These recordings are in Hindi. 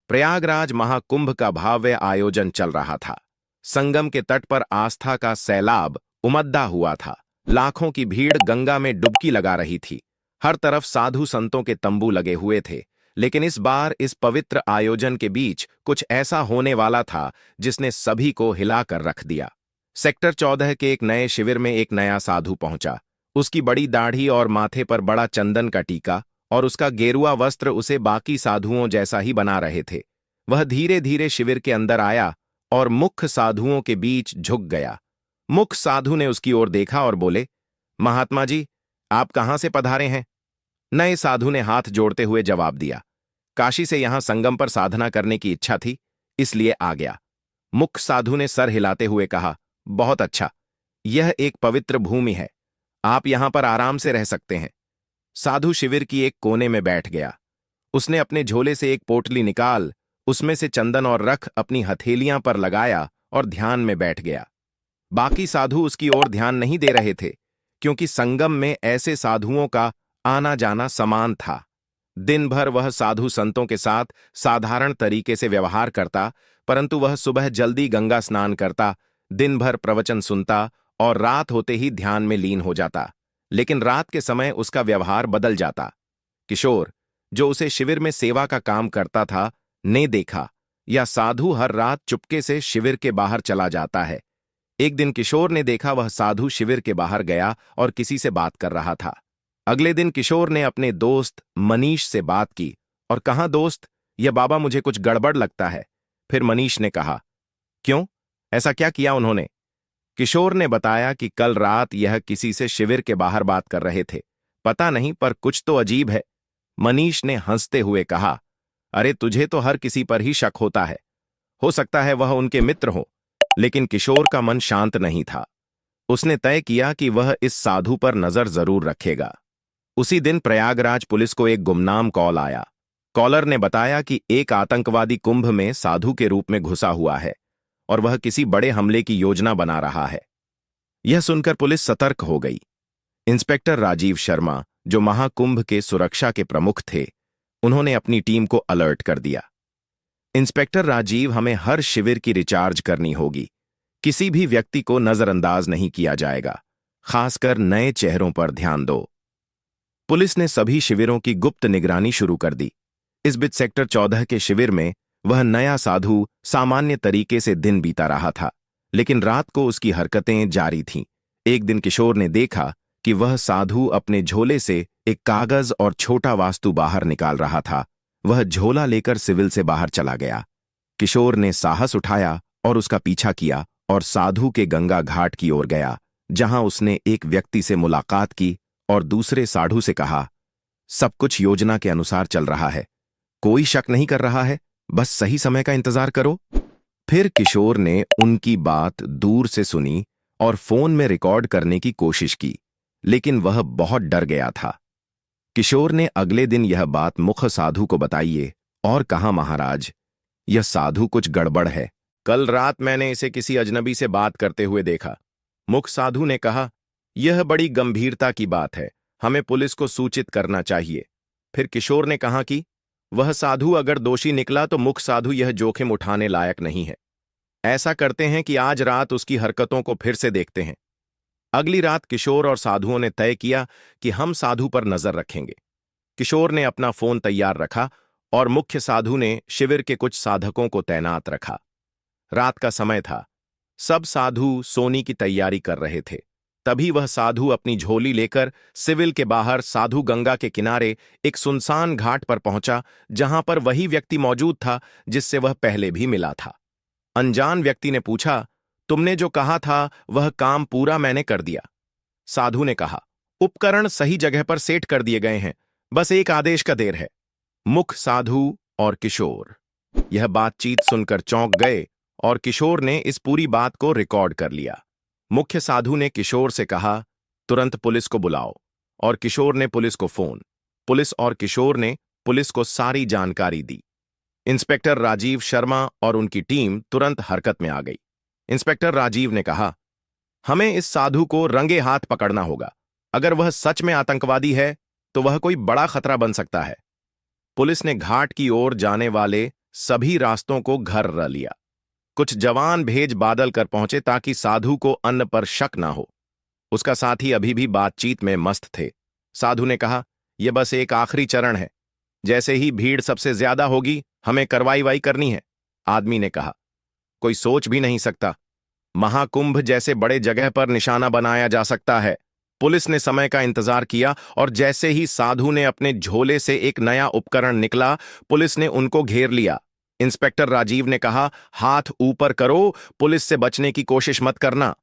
प्रयागराज महाकुंभ का भव्य आयोजन चल रहा था। संगम के तट पर आस्था का सैलाब उमड़ा हुआ था। लाखों की भीड़ गंगा में डुबकी लगा रही थी। हर तरफ साधु संतों के तंबू लगे हुए थे। लेकिन इस बार इस पवित्र आयोजन के बीच कुछ ऐसा होने वाला था जिसने सभी को हिलाकर रख दिया। सेक्टर 14 के एक नए शिविर में एक नया साधु पहुंचा। उसकी बड़ी दाढ़ी और माथे पर बड़ा चंदन का टीका और उसका गेरुआ वस्त्र उसे बाकी साधुओं जैसा ही बना रहे थे। वह धीरे धीरे शिविर के अंदर आया और मुख्य साधुओं के बीच झुक गया। मुख्य साधु ने उसकी ओर देखा और बोले, महात्मा जी, आप कहां से पधारे हैं? नए साधु ने हाथ जोड़ते हुए जवाब दिया, काशी से यहां संगम पर साधना करने की इच्छा थी, इसलिए आ गया। मुख्य साधु ने सर हिलाते हुए कहा, बहुत अच्छा, यह एक पवित्र भूमि है, आप यहां पर आराम से रह सकते हैं। साधु शिविर की एक कोने में बैठ गया। उसने अपने झोले से एक पोटली निकाल उसमें से चंदन और रख अपनी हथेलियां पर लगाया और ध्यान में बैठ गया। बाकी साधु उसकी ओर ध्यान नहीं दे रहे थे, क्योंकि संगम में ऐसे साधुओं का आना जाना समान था। दिन भर वह साधु संतों के साथ साधारण तरीके से व्यवहार करता, परंतु वह सुबह जल्दी गंगा स्नान करता, दिन भर प्रवचन सुनता और रात होते ही ध्यान में लीन हो जाता। लेकिन रात के समय उसका व्यवहार बदल जाता। किशोर, जो उसे शिविर में सेवा का काम करता था, ने देखा यह साधु हर रात चुपके से शिविर के बाहर चला जाता है। एक दिन किशोर ने देखा वह साधु शिविर के बाहर गया और किसी से बात कर रहा था। अगले दिन किशोर ने अपने दोस्त मनीष से बात की और कहा, दोस्त, यह बाबा मुझे कुछ गड़बड़ लगता है। फिर मनीष ने कहा, क्यों, ऐसा क्या किया उन्होंने? किशोर ने बताया कि कल रात यह किसी से शिविर के बाहर बात कर रहे थे। पता नहीं, पर कुछ तो अजीब है। मनीष ने हंसते हुए कहा, अरे तुझे तो हर किसी पर ही शक होता है, हो सकता है वह उनके मित्र हो। लेकिन किशोर का मन शांत नहीं था। उसने तय किया कि वह इस साधु पर नजर जरूर रखेगा। उसी दिन प्रयागराज पुलिस को एक गुमनाम कॉल आया। कॉलर ने बताया कि एक आतंकवादी कुंभ में साधु के रूप में घुसा हुआ है और वह किसी बड़े हमले की योजना बना रहा है। यह सुनकर पुलिस सतर्क हो गई। इंस्पेक्टर राजीव शर्मा, जो महाकुंभ के सुरक्षा के प्रमुख थे, उन्होंने अपनी टीम को अलर्ट कर दिया। इंस्पेक्टर राजीव, हमें हर शिविर की रिचार्ज करनी होगी। किसी भी व्यक्ति को नजरअंदाज नहीं किया जाएगा, खासकर नए चेहरों पर ध्यान दो। पुलिस ने सभी शिविरों की गुप्त निगरानी शुरू कर दी। इस बीच सेक्टर 14 के शिविर में वह नया साधु सामान्य तरीके से दिन बीता रहा था, लेकिन रात को उसकी हरकतें जारी थीं। एक दिन किशोर ने देखा कि वह साधु अपने झोले से एक कागज और छोटा वास्तु बाहर निकाल रहा था। वह झोला लेकर सिविल से बाहर चला गया। किशोर ने साहस उठाया और उसका पीछा किया और साधु के गंगा घाट की ओर गया, जहां उसने एक व्यक्ति से मुलाकात की और दूसरे साधु से कहा, सब कुछ योजना के अनुसार चल रहा है, कोई शक नहीं कर रहा है, बस सही समय का इंतजार करो। फिर किशोर ने उनकी बात दूर से सुनी और फोन में रिकॉर्ड करने की कोशिश की, लेकिन वह बहुत डर गया था। किशोर ने अगले दिन यह बात मुख्य साधु को बताई और कहा, महाराज, यह साधु कुछ गड़बड़ है। कल रात मैंने इसे किसी अजनबी से बात करते हुए देखा। मुख्य साधु ने कहा, यह बड़ी गंभीरता की बात है, हमें पुलिस को सूचित करना चाहिए। फिर किशोर ने कहा कि वह साधु अगर दोषी निकला तो मुख्य साधु यह जोखिम उठाने लायक नहीं है। ऐसा करते हैं कि आज रात उसकी हरकतों को फिर से देखते हैं। अगली रात किशोर और साधुओं ने तय किया कि हम साधु पर नजर रखेंगे। किशोर ने अपना फोन तैयार रखा और मुख्य साधु ने शिविर के कुछ साधकों को तैनात रखा। रात का समय था, सब साधु सोने की तैयारी कर रहे थे। तभी वह साधु अपनी झोली लेकर सिविल के बाहर साधु गंगा के किनारे एक सुनसान घाट पर पहुंचा, जहां पर वही व्यक्ति मौजूद था जिससे वह पहले भी मिला था। अनजान व्यक्ति ने पूछा, तुमने जो कहा था वह काम पूरा मैंने कर दिया। साधु ने कहा, उपकरण सही जगह पर सेट कर दिए गए हैं, बस एक आदेश का देर है। मुख्य साधु और किशोर यह बातचीत सुनकर चौंक गए और किशोर ने इस पूरी बात को रिकॉर्ड कर लिया। मुख्य साधु ने किशोर से कहा, तुरंत पुलिस को बुलाओ, और किशोर ने पुलिस को फोन। पुलिस और किशोर ने पुलिस को सारी जानकारी दी। इंस्पेक्टर राजीव शर्मा और उनकी टीम तुरंत हरकत में आ गई। इंस्पेक्टर राजीव ने कहा, हमें इस साधु को रंगे हाथ पकड़ना होगा। अगर वह सच में आतंकवादी है तो वह कोई बड़ा खतरा बन सकता है। पुलिस ने घाट की ओर जाने वाले सभी रास्तों को घर र लिया। कुछ जवान भेज बादल कर पहुंचे ताकि साधु को अन्न पर शक ना हो। उसका साथी अभी भी बातचीत में मस्त थे। साधु ने कहा, यह बस एक आखिरी चरण है, जैसे ही भीड़ सबसे ज्यादा होगी हमें कार्रवाई करनी है। आदमी ने कहा, कोई सोच भी नहीं सकता, महाकुंभ जैसे बड़े जगह पर निशाना बनाया जा सकता है। पुलिस ने समय का इंतजार किया और जैसे ही साधु ने अपने झोले से एक नया उपकरण निकला, पुलिस ने उनको घेर लिया। इंस्पेक्टर राजीव ने कहा, हाथ ऊपर करो, पुलिस से बचने की कोशिश मत करना।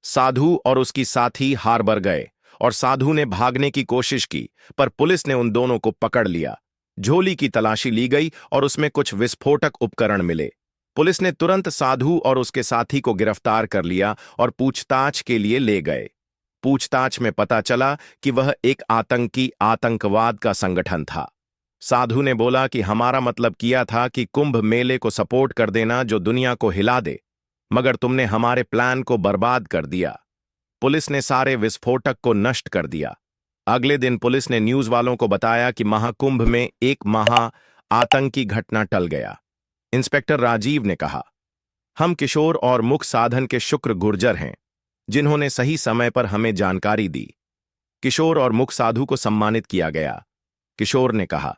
साधु और उसकी साथी हार बर गए और साधु ने भागने की कोशिश की, पर पुलिस ने उन दोनों को पकड़ लिया। झोली की तलाशी ली गई और उसमें कुछ विस्फोटक उपकरण मिले। पुलिस ने तुरंत साधु और उसके साथी को गिरफ्तार कर लिया और पूछताछ के लिए ले गए। पूछताछ में पता चला कि वह एक आतंकवाद का संगठन था। साधु ने बोला कि हमारा मतलब किया था कि कुंभ मेले को सपोर्ट कर देना जो दुनिया को हिला दे, मगर तुमने हमारे प्लान को बर्बाद कर दिया। पुलिस ने सारे विस्फोटक को नष्ट कर दिया। अगले दिन पुलिस ने न्यूज वालों को बताया कि महाकुंभ में एक आतंकी घटना टल गया। इंस्पेक्टर राजीव ने कहा, हम किशोर और मुख साधन के शुक्र गुर्जर हैं, जिन्होंने सही समय पर हमें जानकारी दी। किशोर और मुख साधु को सम्मानित किया गया। किशोर ने कहा,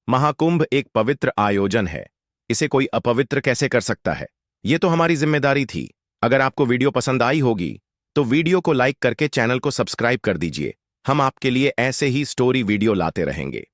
महाकुंभ एक पवित्र आयोजन है, इसे कोई अपवित्र कैसे कर सकता है? यह तो हमारी जिम्मेदारी थी। अगर आपको वीडियो पसंद आई होगी तो वीडियो को लाइक करके चैनल को सब्सक्राइब कर दीजिए। हम आपके लिए ऐसे ही स्टोरी वीडियो लाते रहेंगे।